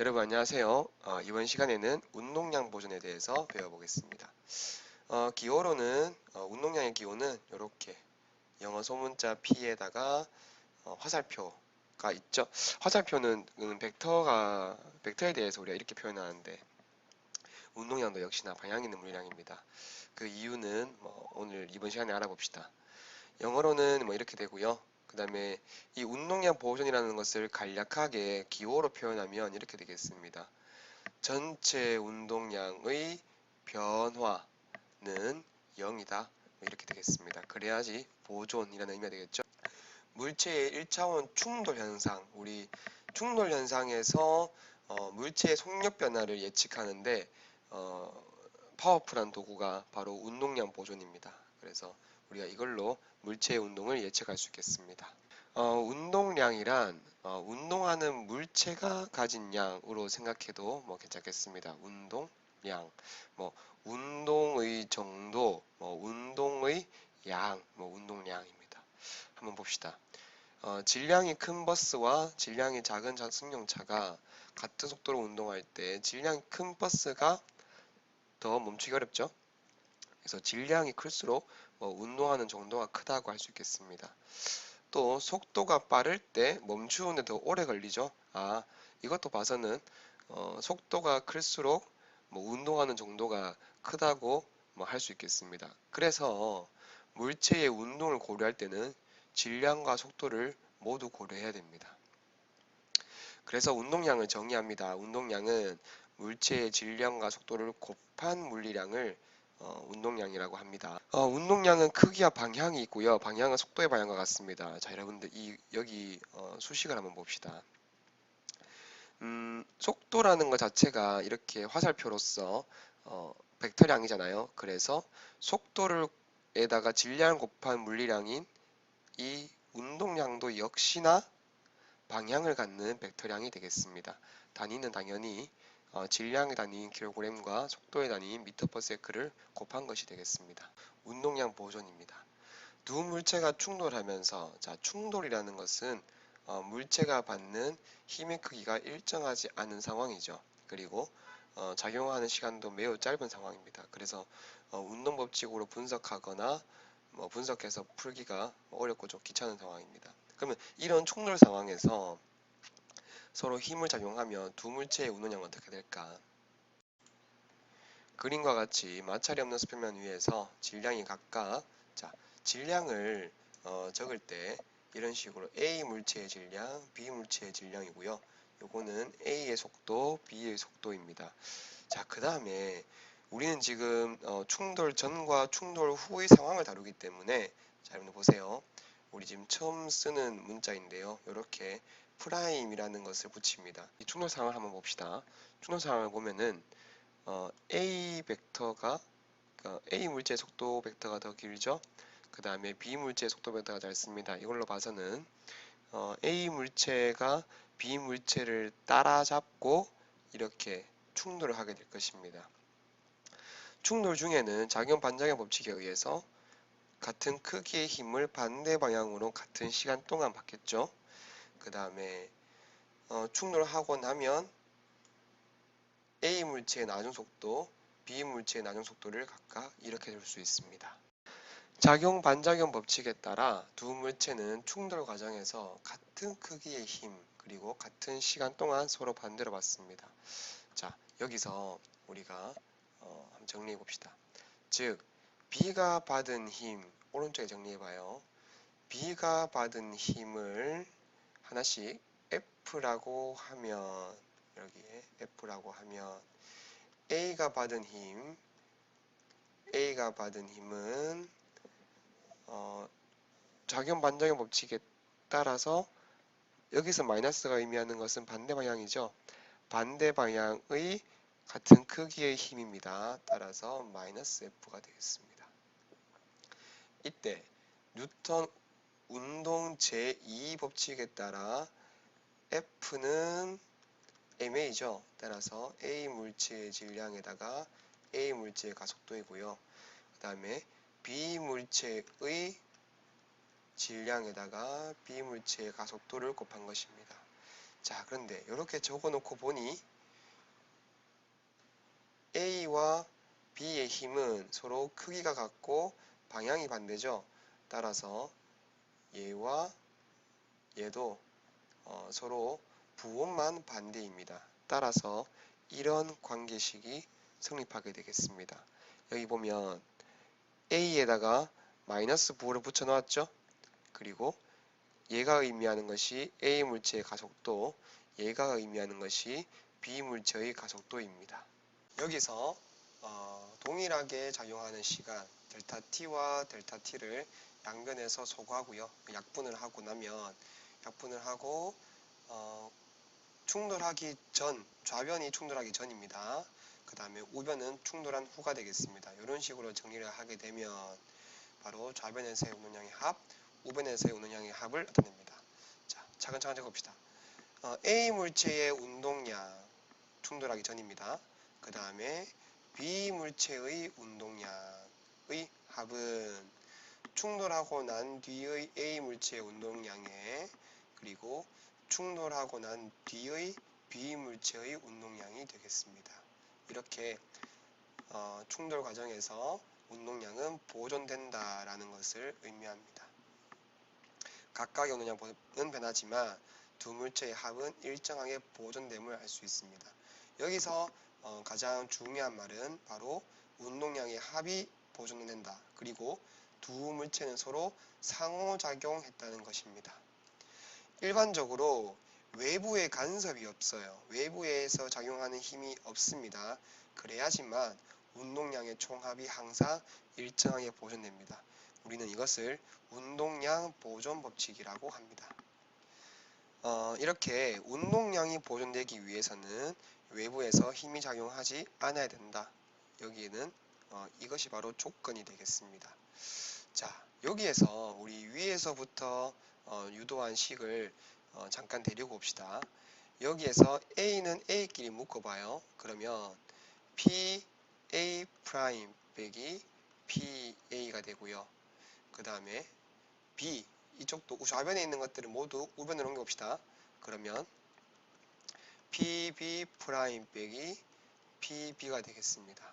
여러분 안녕하세요. 이번 시간에는 운동량 보존에 대해서 배워보겠습니다. 기호로는 운동량의 기호는 이렇게 영어 소문자 P에다가 화살표가 있죠. 화살표는 벡터에 대해서 우리가 이렇게 표현하는데 운동량도 역시나 방향 있는 물량입니다. 그 이유는 오늘 이번 시간에 알아봅시다. 영어로는 이렇게 되고요. 그 다음에 이 운동량 보존이라는 것을 간략하게 기호로 표현하면 이렇게 되겠습니다. 전체 운동량의 변화는 0이다. 이렇게 되겠습니다. 그래야지 보존이라는 의미가 되겠죠. 물체의 1차원 충돌 현상, 우리 충돌 현상에서 물체의 속력 변화를 예측하는데 파워풀한 도구가 바로 운동량 보존입니다. 그래서 우리가 이걸로 물체의 운동을 예측할 수 있겠습니다. 운동량이란 운동하는 물체가 가진 양으로 생각해도 괜찮겠습니다. 운동량, 운동의 정도, 운동의 양, 운동량입니다. 한번 봅시다. 질량이 큰 버스와 질량이 작은 승용차가 같은 속도로 운동할 때 질량이 큰 버스가 더 멈추기 어렵죠. 그래서 질량이 클수록 운동하는 정도가 크다고 할 수 있겠습니다. 또 속도가 빠를 때 멈추는데 더 오래 걸리죠. 이것도 봐서는 속도가 클수록 운동하는 정도가 크다고 할 수 있겠습니다. 그래서 물체의 운동을 고려할 때는 질량과 속도를 모두 고려해야 됩니다. 그래서 운동량을 정의합니다. 운동량은 물체의 질량과 속도를 곱한 물리량을 운동량이라고 합니다. 운동량은 크기와 방향이 있고요. 방향은 속도의 방향과 같습니다. 자, 여러분들 여기 수식을 한번 봅시다. 속도라는 것 자체가 이렇게 화살표로서 벡터량이잖아요. 그래서 속도를에다가 질량을 곱한 물리량인 이 운동량도 역시나 방향을 갖는 벡터량이 되겠습니다. 단위는 당연히 질량의 단위인 킬로그램과 속도의 단위인 미터/세크를 곱한 것이 되겠습니다. 운동량 보존입니다. 두 물체가 충돌하면서, 자, 충돌이라는 것은 물체가 받는 힘의 크기가 일정하지 않은 상황이죠. 그리고 작용하는 시간도 매우 짧은 상황입니다. 그래서 운동 법칙으로 분석하거나 분석해서 풀기가 어렵고 좀 귀찮은 상황입니다. 그러면 이런 충돌 상황에서 서로 힘을 작용하면 두 물체의 운동량은 어떻게 될까? 그림과 같이 마찰이 없는 수평면 위에서 질량이 각각, 자, 질량을 적을 때 이런 식으로 A 물체의 질량, B 물체의 질량이고요. 요거는 A의 속도, B의 속도입니다. 자, 그 다음에 우리는 지금 충돌 전과 충돌 후의 상황을 다루기 때문에, 자, 여러분들 보세요. 우리 지금 처음 쓰는 문자인데요. 이렇게 프라임이라는 것을 붙입니다. 이 충돌 상황을 한번 봅시다. 충돌 상황을 보면은 A 벡터가 A 물체의 속도 벡터가 더 길죠. 그 다음에 B 물체의 속도 벡터가 짧습니다. 이걸로 봐서는 A 물체가 B 물체를 따라잡고 이렇게 충돌을 하게 될 것입니다. 충돌 중에는 작용 반작용 법칙에 의해서 같은 크기의 힘을 반대 방향으로 같은 시간 동안 받겠죠. 그 다음에 충돌하고 나면 A 물체의 나중 속도, B 물체의 나중 속도를 각각 이렇게 줄 수 있습니다. 작용 반작용 법칙에 따라 두 물체는 충돌 과정에서 같은 크기의 힘 그리고 같은 시간 동안 서로 반대로 받습니다. 자, 여기서 우리가 한번 정리해 봅시다. 즉 B가 받은 힘, 오른쪽에 정리해 봐요. B가 받은 힘을 하나씩 F라고 하면, 여기에 F라고 하면 A가 받은 힘은 작용 반작용 법칙에 따라서 여기서 마이너스가 의미하는 것은 반대 방향이죠. 반대 방향의 같은 크기의 힘입니다. 따라서 마이너스 F가 되겠습니다. 이때 뉴턴 운동 제2 법칙에 따라 F는 ma죠. 따라서 A 물체의 질량에다가 A 물체의 가속도이고요. 그 다음에 B 물체의 질량에다가 B 물체의 가속도를 곱한 것입니다. 자, 그런데 이렇게 적어 놓고 보니 A와 B의 힘은 서로 크기가 같고 방향이 반대죠. 따라서 얘와 얘도 서로 부호만 반대입니다. 따라서 이런 관계식이 성립하게 되겠습니다. 여기 보면 A에다가 마이너스 부호를 붙여 놓았죠. 그리고 얘가 의미하는 것이 A 물체의 가속도, 얘가 의미하는 것이 B 물체의 가속도입니다. 여기서 동일하게 작용하는 시간 델타 t와 델타 t를 양변에서 소거하고요. 약분을 하고 나면 약분을 하고 충돌하기 전, 좌변이 충돌하기 전입니다. 그 다음에 우변은 충돌한 후가 되겠습니다. 이런 식으로 정리를 하게 되면 바로 좌변에서의 운동량의 합, 우변에서의 운동량의 합을 나타냅니다. 자, 차근차근 적읍시다. A 물체의 운동량 충돌하기 전입니다. 그 다음에 B 물체의 운동량의 합은 충돌하고 난 뒤의 A 물체의 운동량에 그리고 충돌하고 난 뒤의 B 물체의 운동량이 되겠습니다. 이렇게 충돌 과정에서 운동량은 보존된다라는 것을 의미합니다. 각각의 운동량은 변하지만 두 물체의 합은 일정하게 보존됨을 알 수 있습니다. 여기서 가장 중요한 말은 바로 운동량의 합이 보존된다. 그리고 두 물체는 서로 상호작용했다는 것입니다. 일반적으로 외부에 간섭이 없어요. 외부에서 작용하는 힘이 없습니다. 그래야지만 운동량의 총합이 항상 일정하게 보존됩니다. 우리는 이것을 운동량 보존 법칙이라고 합니다. 이렇게 운동량이 보존되기 위해서는 외부에서 힘이 작용하지 않아야 된다. 여기에는 이것이 바로 조건이 되겠습니다. 자, 여기에서 우리 위에서부터 유도한 식을 잠깐 데리고 봅시다. 여기에서 A는 A끼리 묶어봐요. 그러면 PA' 빼기 PA가 되고요. 그 다음에 B, 이쪽도 좌변에 있는 것들을 모두 우변으로 옮겨봅시다. 그러면 PB' 빼기 PB가 되겠습니다.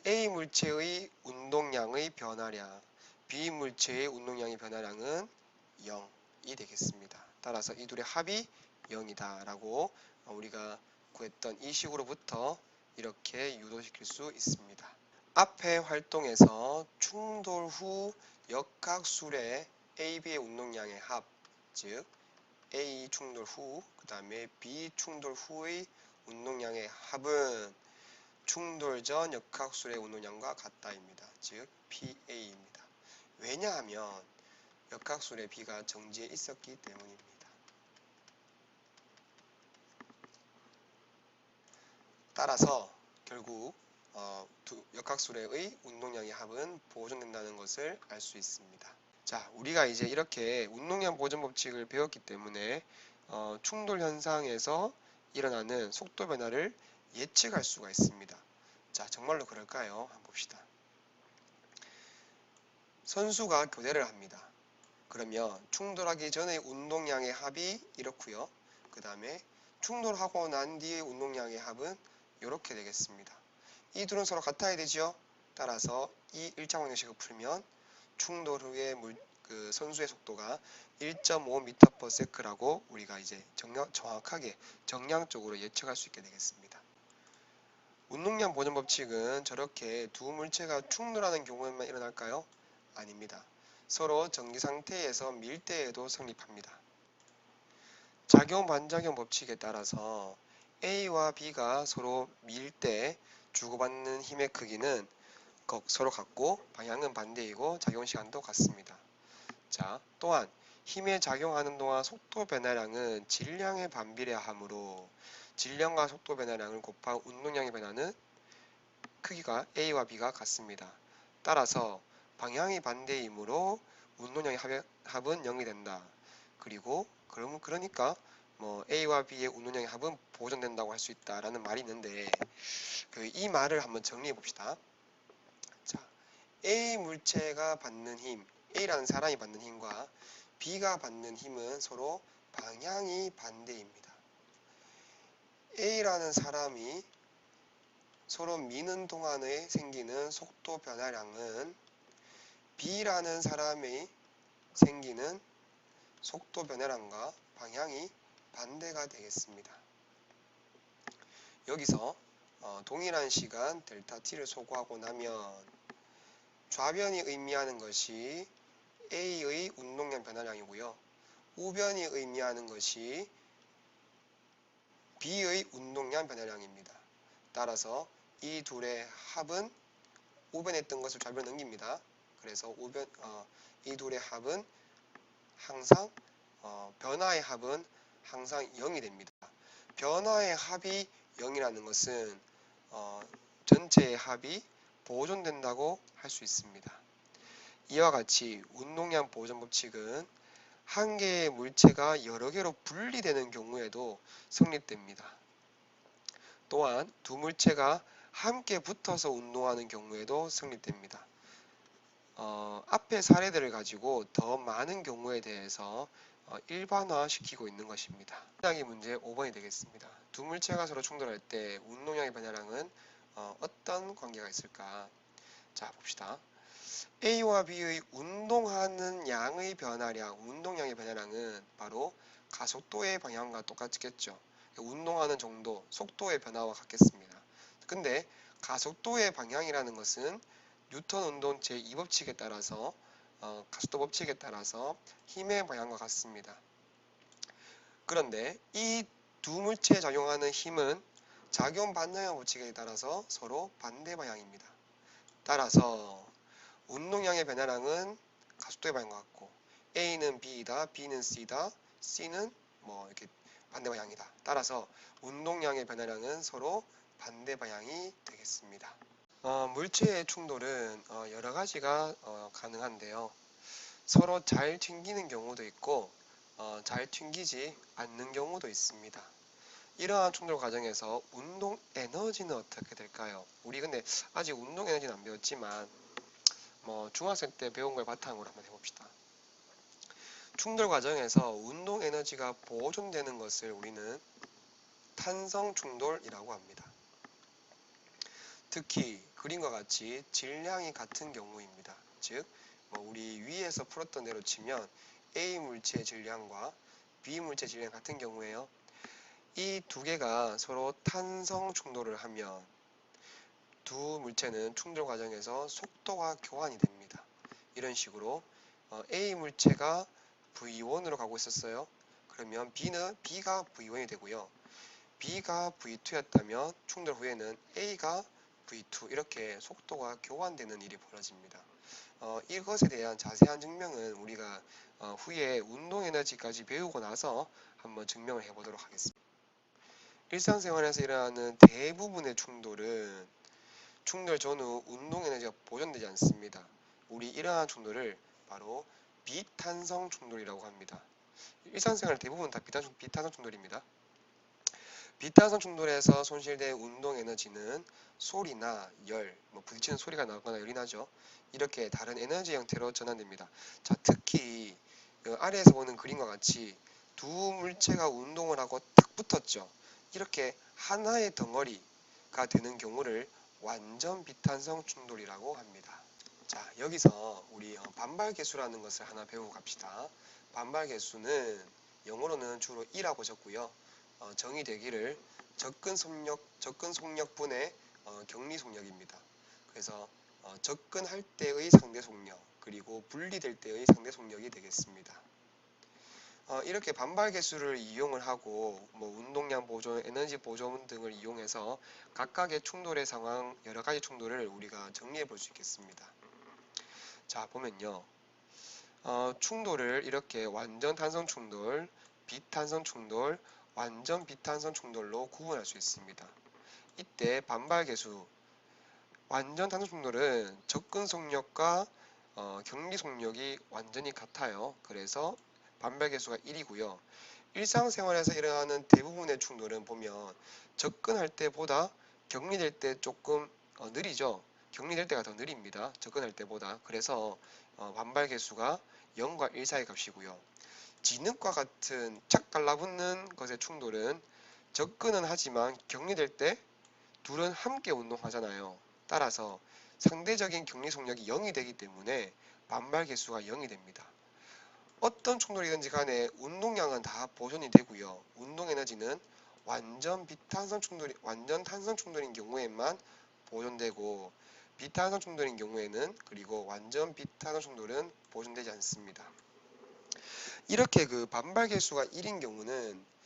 A 물체의 운동량의 변화량, B 물체의 운동량의 변화량은 0이 되겠습니다. 따라서 이 둘의 합이 0이다 라고 우리가 구했던 이 식으로부터 이렇게 유도시킬 수 있습니다. 앞의 활동에서 충돌 후 역학술의 A, B의 운동량의 합, 즉 A 충돌 후, 그 다음에 B 충돌 후의 운동량의 합은 충돌 전 역학술의 운동량과 같다입니다. 즉 PA입니다. 왜냐하면 역학술의 B가 정지에 있었기 때문입니다. 따라서 결국 역학술의 운동량의 합은 보존된다는 것을 알 수 있습니다. 자, 우리가 이제 이렇게 운동량 보존 법칙을 배웠기 때문에 충돌 현상에서 일어나는 속도 변화를 예측할 수가 있습니다. 자, 정말로 그럴까요? 한번 봅시다. 선수가 교대를 합니다. 그러면 충돌하기 전의 운동량의 합이 이렇고요. 그 다음에 충돌하고 난 뒤의 운동량의 합은 이렇게 되겠습니다. 이 둘은 서로 같아야 되죠. 따라서 이 일장방정식을 풀면 충돌 후의 선수의 속도가 1.5m/s라고 우리가 이제 정확하게 정량적으로 예측할 수 있게 되겠습니다. 운동량 보존 법칙은 저렇게 두 물체가 충돌하는 경우에만 일어날까요? 아닙니다. 서로 정지 상태에서 밀 때에도 성립합니다. 작용 반작용 법칙에 따라서 A와 B가 서로 밀 때 주고받는 힘의 크기는 서로 같고 방향은 반대이고 작용 시간도 같습니다. 자, 또한 힘에 작용하는 동안 속도 변화량은 질량에 반비례하므로 질량과 속도 변화량을 곱한 운동량의 변화는 크기가 A와 B가 같습니다. 따라서 방향이 반대이므로 운동량의 합은 0이 된다. 그리고 그러니까 A와 B의 운동량의 합은 보존된다고 할 수 있다라는 말이 있는데 이 말을 한번 정리해 봅시다. 자, A 물체가 받는 힘, A라는 사람이 받는 힘과 B가 받는 힘은 서로 방향이 반대입니다. A라는 사람이 서로 미는 동안에 생기는 속도 변화량은 B라는 사람이 생기는 속도 변화량과 방향이 반대가 되겠습니다. 여기서 동일한 시간 델타 t를 소거하고 나면 좌변이 의미하는 것이 A의 운동량 변화량이고요. 우변이 의미하는 것이 B의 운동량 변화량입니다. 따라서 이 둘의 합은 우변에 있던 것을 좌변으로 넘깁니다. 그래서 이 둘의 합은 항상 변화의 합은 항상 0이 됩니다. 변화의 합이 0이라는 것은 전체의 합이 보존된다고 할 수 있습니다. 이와 같이 운동량 보존 법칙은 한 개의 물체가 여러 개로 분리되는 경우에도 성립됩니다. 또한 두 물체가 함께 붙어서 운동하는 경우에도 성립됩니다. 앞의 사례들을 가지고 더 많은 경우에 대해서 일반화시키고 있는 것입니다. 해당의 문제 5번이 되겠습니다. 두 물체가 서로 충돌할 때 운동량의 변화량은 어떤 관계가 있을까? 자, 봅시다. A와 B의 운동하는 양의 변화량, 운동량의 변화량은 바로 가속도의 방향과 똑같겠죠. 운동하는 정도, 속도의 변화와 같겠습니다. 근데 가속도의 방향이라는 것은 뉴턴 운동 제2법칙에 따라서 가속도 법칙에 따라서 힘의 방향과 같습니다. 그런데 이 두 물체에 작용하는 힘은 작용 반응의 법칙에 따라서 서로 반대 방향입니다. 따라서 운동량의 변화량은 가속도의 방향과 같고 A는 B이다, B는 C다, C는 이렇게 반대 방향이다. 따라서 운동량의 변화량은 서로 반대 방향이 되겠습니다. 물체의 충돌은 여러 가지가 가능한데요. 서로 잘 튕기는 경우도 있고 잘 튕기지 않는 경우도 있습니다. 이러한 충돌 과정에서 운동 에너지는 어떻게 될까요? 우리 근데 아직 운동 에너지는 안 배웠지만 중학생 때 배운 걸 바탕으로 한번 해봅시다. 충돌 과정에서 운동 에너지가 보존되는 것을 우리는 탄성 충돌이라고 합니다. 특히 그림과 같이 질량이 같은 경우입니다. 즉 우리 위에서 풀었던 대로 치면 A 물체의 질량과 B 물체의 질량 같은 경우에요. 이 두 개가 서로 탄성 충돌을 하면 두 물체는 충돌 과정에서 속도가 교환이 됩니다. 이런 식으로 A 물체가 V1으로 가고 있었어요. 그러면 B가 V1이 되고요. B가 V2였다면 충돌 후에는 A가 V2 이렇게 속도가 교환되는 일이 벌어집니다. 이것에 대한 자세한 증명은 우리가 후에 운동 에너지까지 배우고 나서 한번 증명을 해보도록 하겠습니다. 일상생활에서 일어나는 대부분의 충돌은 충돌 전후 운동 에너지가 보존되지 않습니다. 우리 이러한 충돌을 바로 비탄성 충돌이라고 합니다. 일상생활 대부분 다 비탄성 충돌입니다. 비탄성 충돌에서 손실된 운동 에너지는 소리나 열, 부딪히는 소리가 나거나 열이 나죠. 이렇게 다른 에너지 형태로 전환됩니다. 자, 특히 아래에서 보는 그림과 같이 두 물체가 운동을 하고 딱 붙었죠. 이렇게 하나의 덩어리가 되는 경우를 완전 비탄성 충돌이라고 합니다. 자, 여기서 우리 반발계수라는 것을 하나 배우고 갑시다. 반발계수는 영어로는 주로 E라고 적고요. 정의되기를 접근 속력분의 격리 속력입니다. 그래서 접근할 때의 상대 속력 그리고 분리될 때의 상대 속력이 되겠습니다. 이렇게 반발계수를 이용을 하고 운동량 보존, 에너지 보존 등을 이용해서 각각의 충돌의 상황, 여러 가지 충돌을 우리가 정리해 볼 수 있겠습니다. 자, 보면요. 충돌을 이렇게 완전 탄성 충돌, 비탄성 충돌, 완전 비탄성 충돌로 구분할 수 있습니다. 이때 반발계수, 완전 탄성 충돌은 접근 속력과 격리 속력이 완전히 같아요. 그래서 반발계수가 1이고요. 일상생활에서 일어나는 대부분의 충돌은 보면 접근할 때보다 격리될 때 조금 느리죠. 격리될 때가 더 느립니다. 접근할 때보다. 그래서 반발계수가 0과 1 사이 값이고요. 진흙과 같은 착 달라붙는 것의 충돌은 접근은 하지만 격리될 때 둘은 함께 운동하잖아요. 따라서 상대적인 격리 속력이 0이 되기 때문에 반발 개수가 0이 됩니다. 어떤 충돌이든지 간에 운동량은 다 보존이 되고요. 운동 에너지는 완전 탄성 충돌인 경우에만 보존되고, 비탄성 충돌인 경우에는, 그리고 완전 비탄성 충돌은 보존되지 않습니다. 이렇게 그 반발 개수가 1인 경우는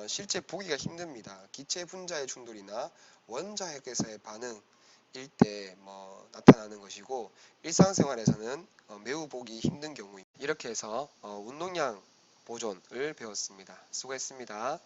실제 보기가 힘듭니다. 기체 분자의 충돌이나 원자핵에서의 반응일 때 나타나는 것이고, 일상생활에서는 매우 보기 힘든 경우입니다. 이렇게 해서 운동량 보존을 배웠습니다. 수고했습니다.